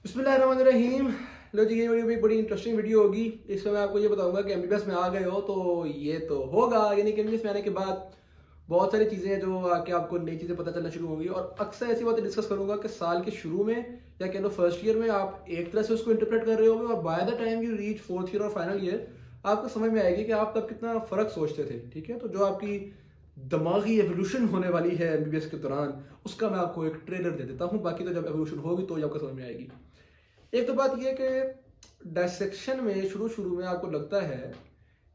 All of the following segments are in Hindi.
बिस्मिल्लाहिर्रहमानिर्रहीम। लो जी, ये वीडियो भी बड़ी इंटरेस्टिंग वीडियो होगी। इसमें मैं आपको ये बताऊंगा कि एमबीबीएस में आ गए हो तो ये तो होगा, यानी कि एमबीबीएस में आने के बाद बहुत सारी चीज़ें हैं जो आके आपको नई चीज़ें पता चलना शुरू होंगी। और अक्सर ऐसी बातें डिस्कस करूंगा कि साल के शुरू में या कह लो फर्स्ट ईयर में आप एक तरह से उसको इंटरप्रेट कर रहे होगे, और by the time you reach fourth year और फाइनल ईयर आपको समझ में आएगी कि आप तब कितना फ़र्क सोचते थे। ठीक है, तो जो आपकी दिमागी एवोल्यूशन होने वाली है एमबीबीएस के दौरान, उसका मैं आपको एक ट्रेलर दे देता हूँ। बाकी तो जब एवोल्यूशन होगी तो आपको समझ में आएगी। एक तो बात यह कि डायसेक्शन में शुरू शुरू में आपको लगता है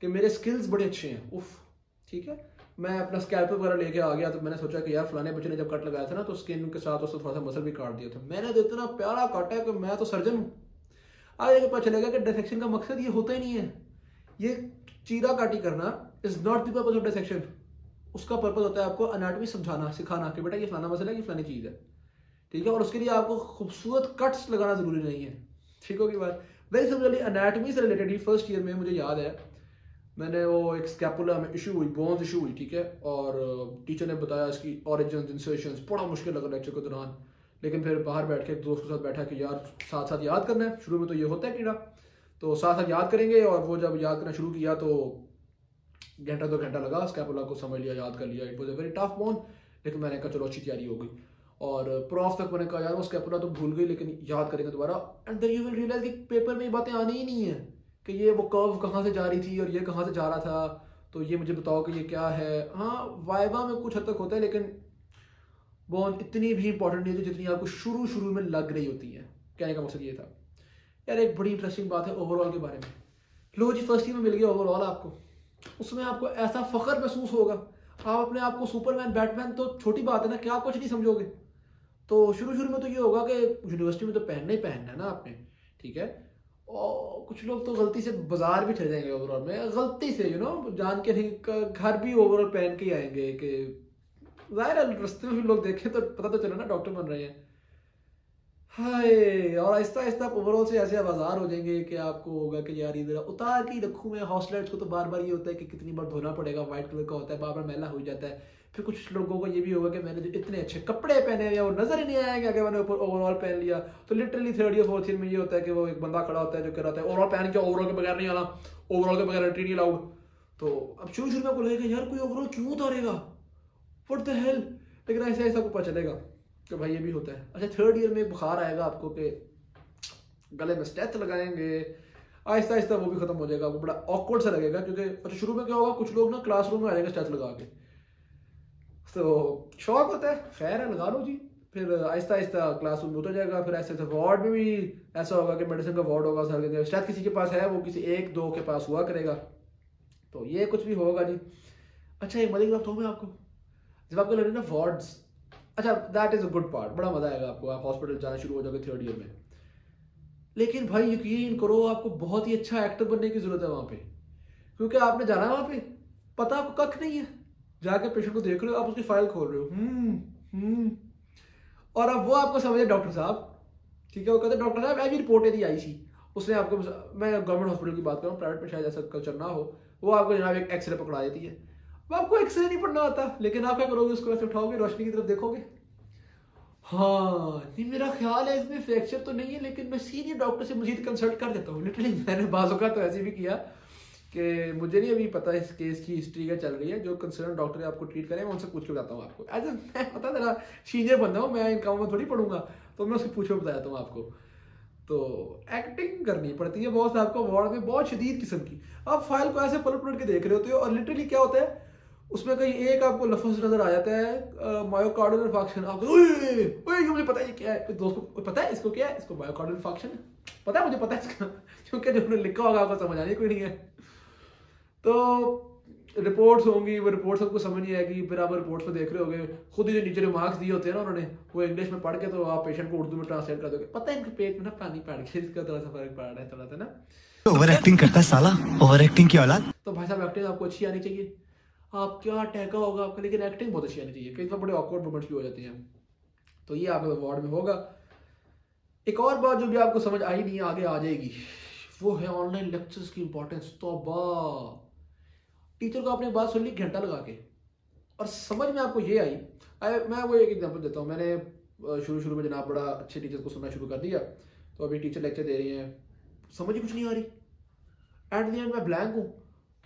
कि मेरे स्किल्स बड़े अच्छे हैं, उफ ठीक है, मैं अपना स्कैल्पेल वगैरह लेके आ गया तो मैंने सोचा कि यार फलाने बच्चे ने जब कट लगाया था ना तो स्किन के साथ उसको थोड़ा सा मसल भी काट दिया था, मैंने तो इतना प्यारा काटा है कि मैं तो सर्जन हूँ। आगे के पता चलेगा कि डायसेक्शन का मकसद ये होता ही नहीं है। ये चीरा काटी करना is not the purpose of dissection. उसका पर्पज होता है आपको एनाटॉमी समझाना, सिखाना कि बेटा ये फलाना मसला है, ये फलानी चीज है। ठीक है, और उसके लिए आपको खूबसूरत कट्स लगाना जरूरी नहीं है। ठीक होगी बात। वेरी सिंपली एनाटॉमी से रिलेटेड ही फर्स्ट ईयर में मुझे याद है मैंने वो एक स्कैपुला में इशू हुई, बोन्स इशू हुई, ठीक है, और टीचर ने बताया इसकी ऑरिजिन्स इंसर्शंस, बड़ा मुश्किल लगा लेक्चर के दौरान। लेकिन फिर बाहर बैठ के दोस्त के साथ बैठा कि यार साथ साथ याद करना है। शुरू में तो ये होता है कीड़ा, तो साथ साथ याद करेंगे। और वो जब याद करना शुरू किया तो घंटा 2 घंटा लगा, स्कैपुला को समझ लिया, याद कर लिया। It was a very tough bone, लेकिन मैंने कहा चलो अच्छी तैयारी हो गई। और प्रॉफ तक मैंने कहा यार वो स्कैपुला तो भूल गई लेकिन याद करेंगे दोबारा। And then you will realize कि पेपर में ये बातें आनी ही नहीं है कि ये वो कर्व कहाँ से जा रही थी और ये कहाँ से जा रहा था, तो ये मुझे बताओ कि ये क्या है। हाँ, वाइवा में कुछ हद तक होता है, लेकिन बोन इतनी भी इंपॉर्टेंट नहीं थी जितनी आपको शुरू शुरू में लग रही होती है। कहने का मकसद ये था। यार एक बड़ी इंटरेस्टिंग बात है ओवरऑल के बारे में। लो जी, फर्स्ट ईयर में मिल गया ओवरऑल आपको, उसमें आपको ऐसा फख्र महसूस होगा। आप अपने आप को सुपरमैन बैटमैन तो छोटी बात है ना, क्या आप कुछ नहीं समझोगे। तो शुरू शुरू में तो ये होगा कि यूनिवर्सिटी में तो पहनना ही पहनना है ना आपने, ठीक है। और कुछ लोग तो गलती से बाजार भी चले जाएंगे ओवरऑल में, गलती से जान के नहीं, घर भी ओवरऑल पहन के ही आएंगे कि जाहिर है रास्ते में भी लोग देखें तो पता तो चले ना डॉक्टर बन रहे हैं। हाय, और आहिस्ता आहिस्ता ओवरऑल से ऐसे बाजार हो जाएंगे कि आपको होगा कि यार इधर उतार के ही रखूँ मैं। हॉस्टलर्स को तो बार बार ये होता है कि कितनी बार धोना पड़ेगा, व्हाइट कलर का होता है, बार बार मैला हो जाता है। फिर कुछ लोगों को ये भी होगा कि मैंने जो इतने अच्छे कपड़े पहने हुए वो नजर ही नहीं आएगा कि मैंने ऊपर ओवरऑल पहन लिया। तो literally third year fourth year में ये होता है कि वो एक बंदा खड़ा होता है जो कह रहा है ओवरऑल पहन के, ओवरऑल के बगैर नहीं आना, ओवरऑल के बगैर एंट्री नहीं अलाउड। तो अब शुरू शुरू में आपको लगेगा यार कोई ओवरऑल क्यों उतारेगा, व्हाट द हेल। लेकिन ऐसे ऐसा आपको पता चलेगा कि भाई ये भी होता है। अच्छा, थर्ड ईयर में बुखार आएगा आपको कि गले में स्टेथ लगाएंगे, आहिस्ता आहिस्ता वो भी खत्म हो जाएगा। वो बड़ा ऑकवर्ड सा लगेगा क्योंकि अच्छा शुरू में क्या होगा, कुछ लोग ना क्लासरूम में आ जाएंगे स्टेथ लगा के, तो शौक होता है, खैर है लगा लो जी। फिर आहिस्ता आहिस्ता क्लासरूम में उतर जाएगा। फिर ऐसे ऐसे वार्ड में भी ऐसा होगा कि मेडिसिन का वार्ड होगा, सर शायद किसी के पास है, वो किसी एक दो के पास हुआ करेगा। तो ये कुछ भी होगा जी। अच्छा, एक मजे की बात मैं आपको, जब आपको लगे ना वार्ड्स, अच्छा that is a good part, बड़ा मजा आएगा आपको, आप हॉस्पिटल जाना शुरू हो जाओगे थर्ड ईयर में। लेकिन भाई यकीन करो आपको बहुत ही अच्छा एक्टर बनने की जरूरत है वहां पे, क्योंकि आपने जाना है वहां पे, पता आपको कख नहीं है। जाके पेशेंट को देख रहे हो, आप उसकी फाइल खोल रहे हो, और अब वो आपको समझे डॉक्टर साहब, ठीक है, वो कहते डॉक्टर साहब अभी रिपोर्ट यदि आई सी, उसने आपको, मैं गवर्नमेंट हॉस्पिटल की बात करूँ, प्राइवेट में शायद ऐसा कल्चर ना हो, वो आपको जनाब एक एक्सरे पकड़ा देती है। वो आपको एक्सरे नहीं पढ़ना आता, लेकिन आप क्या करोगे, उसको ऐसे उठाओगे, रोशनी की तरफ देखोगे, हाँ नहीं मेरा ख्याल है इसमें फ्रैक्चर तो नहीं है, लेकिन मैं सीनियर डॉक्टर से मजीद कंसल्ट कर देता हूँ। लिटरली मैंने बाजू का तो ऐसे भी किया कि मुझे नहीं अभी पता इस केस की हिस्ट्री क्या चल रही है, जो कंसर्न डॉक्टर आपको ट्रीट करें मैं उनसे पूछ के बताता हूँ आपको। एज मैं पता जरा सीनियर बंदा हूँ, मैं इन कामों में थोड़ी पढ़ूंगा, तो मैं उससे पूछ के बताता हूँ आपको। तो एक्टिंग करनी पड़ती है बहुत, आपको वार्ड में बहुत शदीद किस्म की, आप फाइल को ऐसे पलट पलट के देख रहे होते हो, और लिटरली क्या होता है उसमें कहीं एक आपको लफ्ज नजर आ जाता है मायोकार्डियल इन्फार्क्शन, आपको ओए ओए ये मुझे पता है ये क्या है, दोस्त को पता है इसको क्या है, इसको मायोकार्डियल इन्फार्क्शन है, पता है मुझे पता है इसका, क्योंकि जो उन्होंने लिखा होगा आपको समझ आने कोई नहीं है। तो रिपोर्ट्स होंगी, वो रिपोर्ट्स आपको समझ नहीं आएगी, फिर आप रिपोर्ट्स में देख रहे होगे खुद ही जो नीचे मार्क्स दिए होते हैं ना उन्होंने, वो इंग्लिश में पढ़ के तो आप पेशेंट को उर्दू में ट्रांसलेट कर दोगे, पता है इनके पेट में ना पानी पड़ गया, इसका थोड़ा सा फर्क पड़ रहा है थोड़ा सा ना। ओवर एक्टिंग करता है साला, ओवर एक्टिंग की औलाद। तो भाई साहब एक्टिंग आपको अच्छी आनी चाहिए, आप क्या टहका होगा आपका, लेकिन एक्टिंग बहुत अच्छी आनी चाहिए। कई बार बड़े ऑकवर्ड मोमेंट्स भी हो जाते हैं, तो ये आपके वार्ड में होगा। एक और बात जो भी आपको समझ आई नहीं आगे आ जाएगी, वो है ऑनलाइन लेक्चर्स की इंपॉर्टेंस। तौबा, टीचर को आपने बात सुन ली घंटा लगा के, और समझ में आपको ये आई, मैं वो एक एग्जांपल देता हूँ। मैंने शुरू शुरू में जनाब बड़ा अच्छे टीचर को सुनना शुरू कर दिया, तो अभी टीचर लेक्चर दे रही हैं, समझ ही कुछ नहीं आ रही, एट द एंड मैं ब्लैंक हूँ।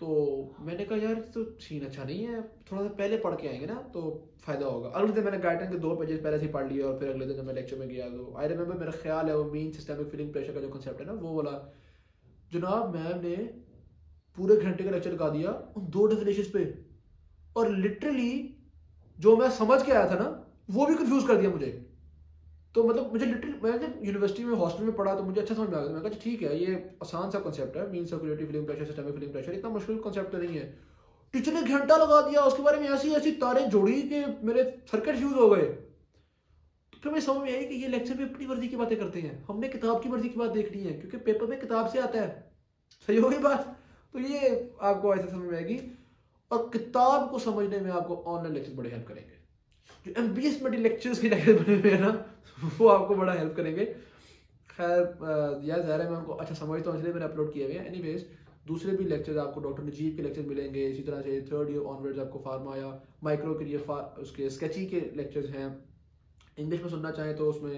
तो मैंने कहा यार तो सीन अच्छा नहीं है, थोड़ा सा पहले पढ़ के आएंगे ना तो फायदा होगा। अगले दिन मैंने गाइडेंस के 2 पेजेस पहले से पढ़ लिए और फिर अगले दिन जब मैं लेक्चर में गया तो आई रिमेंबर, मेरा ख्याल है वो मीन सिस्टमिक फीलिंग प्रेशर का जो कंसेप्ट है ना वो वाला, जनाब मैम ने पूरे घंटे का लेक्चर लगा दिया उन 2 डेफिनेशंस पे, और लिटरली जो मैं समझ के आया था ना वो भी कंफ्यूज कर दिया मुझे। तो मतलब मुझे लिटरली, मैं जब यूनिवर्सिटी में हॉस्टल में पढ़ा तो मुझे अच्छा समझ में आ गया। मैं कहा ठीक है ये आसान सा कंसेप्ट है, mean circulatory feeling pressure, systemic feeling pressure, इतना मुश्किल कंसेप्ट तो नहीं है। टीचर ने घंटा लगा दिया उसके बारे में, ऐसी ऐसी तारें जोड़ी कि मेरे सर्किट फ्यूज हो गए। तो फिर मैं समझ में आई कि ये लेक्चर में अपनी मर्जी की बातें करते हैं, हमने किताब की मर्जी की बात देखनी है क्योंकि पेपर में किताब से आता है। सही होगी बात? तो ये आपको ऐसे समझ में आएगी, और किताब को समझने में आपको ऑनलाइन लेक्चर बड़े हेल्प करेंगे। जो MBS में लेक्चर्स के लेक्चर बने हुए हैं ना वो आपको बड़ा हेल्प करेंगे। खैर यार ज़ाहिर है मैं उनको अच्छा समझता हूँ इसलिए मैंने अपलोड किए हुए हैं। एनीवेज दूसरे भी लेक्चर्स आपको डॉक्टर नजीब के लेक्चर मिलेंगे, इसी तरह से 3rd ईयर ऑनवर्ड्स आपको फार्मा या माइक्रो के लिए उसके स्केची के लेक्चर्स हैं। इंग्लिश में सुनना चाहें तो उसमें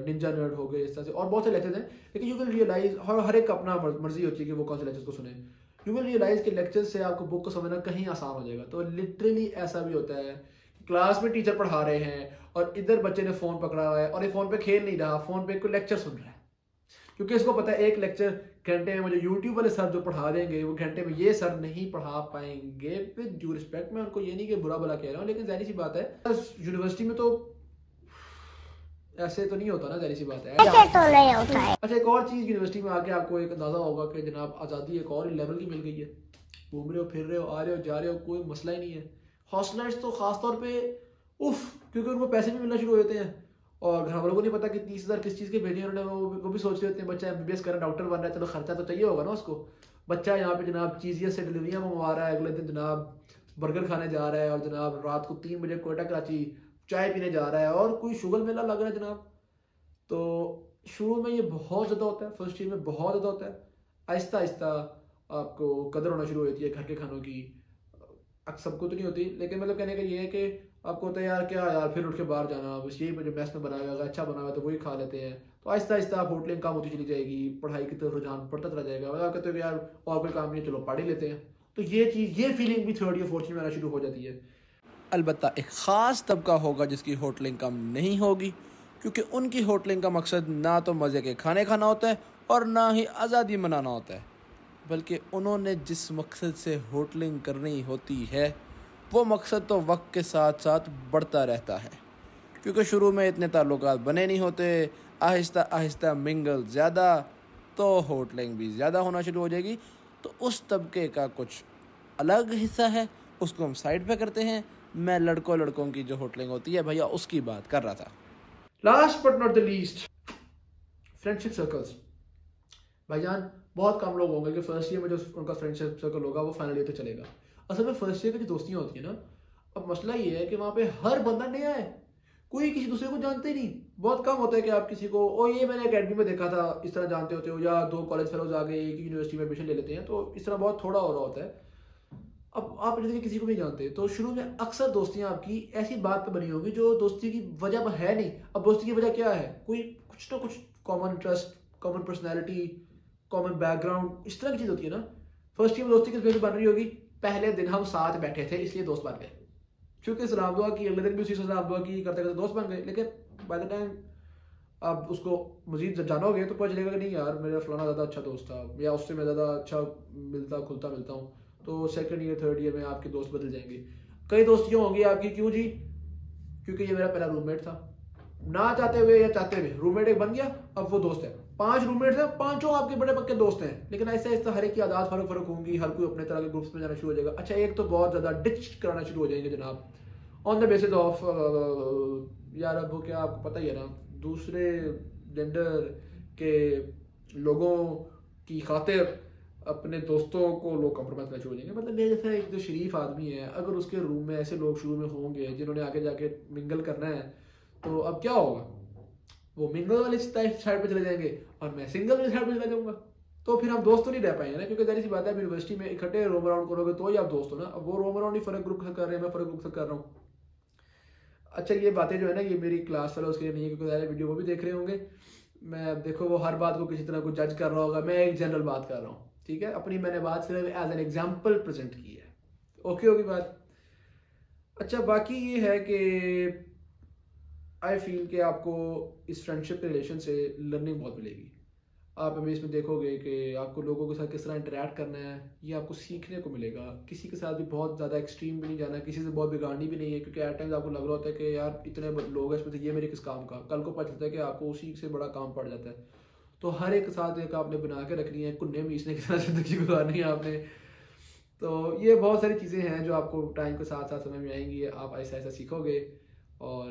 निंजा नर्ड हो गए, इस तरह से और बहुत से लेक्चर्स हैं। लेकिन यू विल रियलाइज, हर एक अपना मर्जी होती है कि वो कौन से लेक्चर्स को सुने। यू विल रियलाइज के लेक्चर्स से आपको बुक को समझना कहीं आसान हो जाएगा। तो लिटरली ऐसा भी होता है, क्लास में टीचर पढ़ा रहे हैं और इधर बच्चे ने फोन पकड़ा हुआ है और ये फोन पे खेल नहीं रहा, फोन पे कोई लेक्चर सुन रहा है, क्योंकि इसको पता है एक लेक्चर घंटे में मुझे यूट्यूब वाले सर जो पढ़ा देंगे वो घंटे में ये सर नहीं पढ़ा पाएंगे। विद ड्यू रिस्पेक्ट, मैं उनको ये नहीं कि बुरा भला कह रहा हूँ, लेकिन जाहिर सी बात है यूनिवर्सिटी में तो ऐसे तो नहीं होता ना, जाहिर सी बात है। तो नहीं होता है। अच्छा एक और चीज, यूनिवर्सिटी में आके आपको एक अंदाजा होगा कि जनाब आज़ादी एक और लेवल की मिल गई है, घूम रहे हो फिर रहे हो आ रहे हो जा रहे हो, कोई मसला ही नहीं है। हॉस्टलाइट्स तो खासतौर पे उफ, क्योंकि उनको पैसे भी मिलना शुरू हो जाते हैं और घर वालों को नहीं पता कि 30,000 किस चीज़ के भेजे उन्होंने, वो भी सोच रहे होते हैं बच्चा MBBS कर रहा है, डॉक्टर बन रहा है, चलो खर्चा तो चाहिए होगा ना उसको। बच्चा यहाँ पे जनाब चीज़िया से डिलीवरियाँ मंगवा रहा है, अगले दिन जनाब बर्गर खाने जा रहा है और जनाब रात को 3 बजे कोयटा कराची चाय पीने जा रहा है और कोई शुगर मेला लग रहा है जनाब। तो शुरू में ये बहुत ज़्यादा होता है, फर्स्ट ईयर में बहुत ज़्यादा होता है, आहिस्ता आहिस्ता आपको कदर होना शुरू हो जाती है घर के खानों की। सबको तो नहीं होती, लेकिन मतलब कहने का ये है कि आपको होता है यार क्या यार फिर उठ के बाहर जाना, बस यही मुझे मैस में बनाया हुआ अच्छा बना हुआ तो वही खा लेते हैं। तो आहिस्ता आहिस्ता आप होटलिंग कम होती चली जाएगी, पढ़ाई की तरफ रुझान बढ़ता चला जाएगा, आप कहते हो कि यार और कोई काम नहीं चलो पढ़ ही लेते हैं। तो ये चीज़, ये फीलिंग भी 3rd या 4th में आना शुरू हो जाती है। अलबत्ता एक ख़ास तबका होगा जिसकी होटलिंग कम नहीं होगी, क्योंकि उनकी होटलिंग का मकसद ना तो मज़े के खाने खाना होता है और ना ही आज़ादी मनाना होता है, बल्कि उन्होंने जिस मकसद से होटलिंग करनी होती है वो मकसद तो वक्त के साथ साथ बढ़ता रहता है, क्योंकि शुरू में इतने ताल्लुकात बने नहीं होते, आहिस्ता आहिस्ता मिंगल ज़्यादा तो होटलिंग भी ज़्यादा होना शुरू हो जाएगी। तो उस तबके का कुछ अलग हिस्सा है, उसको हम साइड पे करते हैं। मैं लड़कों की जो होटलिंग होती है भैया उसकी बात कर रहा था। Last but not the least, friendship circles. भाईजान बहुत कम लोग होंगे कि फर्स्ट ईयर में जो उनका फ्रेंडशिप सर्कल होगा वो फाइनल ईयर तक चलेगा। असल में फर्स्ट ईयर की जो दोस्तियां होती है ना, अब मसला ये है कि वहाँ पे हर बंदा नया है, कोई किसी दूसरे को जानते ही नहीं। बहुत कम होता है कि आप किसी को, ओ ये मैंने अकेडमी में देखा था, इस तरह जानते होते हो, या 2 कॉलेज फेलोज आ गए एक यूनिवर्सिटी में एडमिशन ले लेते हैं, तो इस तरह बहुत थोड़ा हो रहा होता है। अब आप जैसे किसी को नहीं जानते तो शुरू में अक्सर दोस्तियां आपकी ऐसी बात पे बनी होगी जो दोस्ती की वजह है नहीं। अब दोस्ती की वजह क्या है, कोई कुछ ना कुछ common interest, common personality, common background, इस तरह की चीज होती है ना। फर्स्ट ईयर में दोस्ती किस वजह से बन रही होगी, पहले दिन हम साथ बैठे थे इसलिए दोस्त बन गए, क्योंकि सलाम दुआ की, अगले दिन भी उसी से सलाम दुआ की, करते करते दोस्त बन गए। लेकिन बाय द टाइम आप उसको मजीद जब जानोगे तो पता चलेगा कि नहीं यार मेरा फलाना ज़्यादा अच्छा दोस्त था, या उससे मैं ज़्यादा अच्छा मिलता हूँ। तो 2nd ईयर 3rd ईयर में आपके दोस्त बदल जाएंगे। कई दोस्तियाँ होंगी आपकी, क्यों जी, क्योंकि ये मेरा पहला रूममेट था, ना चाहते हुए या चाहते हुए रूममेट एक बन गया, अब वो दोस्त है। 5 रूममेट हैं, 5 आपके बड़े पक्के दोस्त हैं, लेकिन ऐसे ऐसे हर एक की आदत फर्क होंगी, हर कोई अपने तरह के ग्रुप्स में जाना शुरू हो जाएगा। अच्छा एक तो बहुत ज़्यादा डिच कराना शुरू हो जाएंगे जनाब, ऑन द बेसिस ऑफ यार अब वो क्या आपको पता ही है ना, दूसरे जेंडर के लोगों की खातिर अपने दोस्तों को लोग कॉम्प्रोमाइज करना शुरू हो जाएंगे। मतलब मेरे जैसा एक जो शरीफ आदमी है, अगर उसके रूम में ऐसे लोग शुरू में होंगे जिन्होंने आगे जाके मिंगल करना है, तो अब क्या होगा, वो मिंगल वाली साइड पे चले जाएंगे और मैं सिंगल वाली साइड पे चला जाऊंगा। तो फिर हम दोस्त तो नहीं रह पाएंगे ना, क्योंकि जाहिर सी बात है यूनिवर्सिटी में इकट्ठे रोम अराउंड करोगे तो ही आप दोस्त हो ना। अब वो रोम अराउंड ही फर्क ग्रुप कर रहे हैं, मैं फर्क ग्रुप से कर रहा हूँ। अच्छा ये बातें जो है ना, ये मेरी क्लास फेलोज के लिए नहीं है, क्योंकि वीडियो वो भी देख रहे होंगे, मैं देखो वो हर बात को किसी तरह को जज कर रहा होगा, मैं एक जनरल बात कर रहा हूँ, ठीक है। अपनी मैंने बात सिर्फ एज एन एग्जाम्पल प्रेजेंट की है, ओके होगी बात। अच्छा बाकी ये है कि आई फील कि आपको इस फ्रेंडशिप के रिलेशन से लर्निंग बहुत मिलेगी। आप हमें इसमें देखोगे कि आपको लोगों के साथ किस तरह इंटरेक्ट करना है, ये आपको सीखने को मिलेगा। किसी के साथ भी बहुत ज़्यादा एक्सट्रीम भी नहीं जाना, किसी से बहुत बिगाड़नी भी नहीं है, क्योंकि एट टाइम्स आपको लग रहा होता है कि यार इतने लोग हैं इसमें से ये मेरे किस काम का, कल को पता चलता है कि आपको उसी से बड़ा काम पड़ जाता है। तो हर एक के साथ एक आपने बना के रखनी है, कुन्ने मीसने की तरह ज़िंदगी गुजारनी है आपने। तो ये बहुत सारी चीज़ें हैं जो आपको टाइम के साथ साथ समझ में आएंगी, आप ऐसा ऐसा सीखोगे। और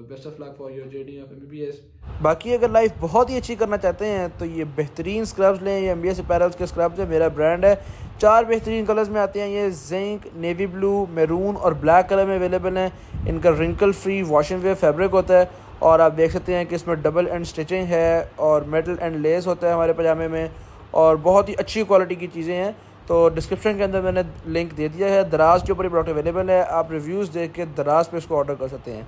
best of luck for your journey of MBBS। बाकी अगर लाइफ बहुत ही अच्छी करना चाहते हैं तो ये बेहतरीन स्क्रब्स लें, ये MBS अपैरल्स के स्क्रब्स है, मेरा ब्रांड है। 4 बेहतरीन कलर्स में आते हैं, ये जिंक, नेवी ब्लू, मैरून और ब्लैक कलर में अवेलेबल हैं। इनका wrinkle free washing wear fabric होता है और आप देख सकते हैं कि इसमें डबल एंड स्टिचिंग है और मेटल एंड लेस होता है हमारे पजामे में, और बहुत ही अच्छी क्वालिटी की चीज़ें हैं। तो डिस्क्रिप्शन के अंदर मैंने लिंक दे दिया है, दराज के ऊपर ये प्रोडक्ट अवेलेबल है, आप रिव्यूज़ देख के दराज पे इसको ऑर्डर कर सकते हैं।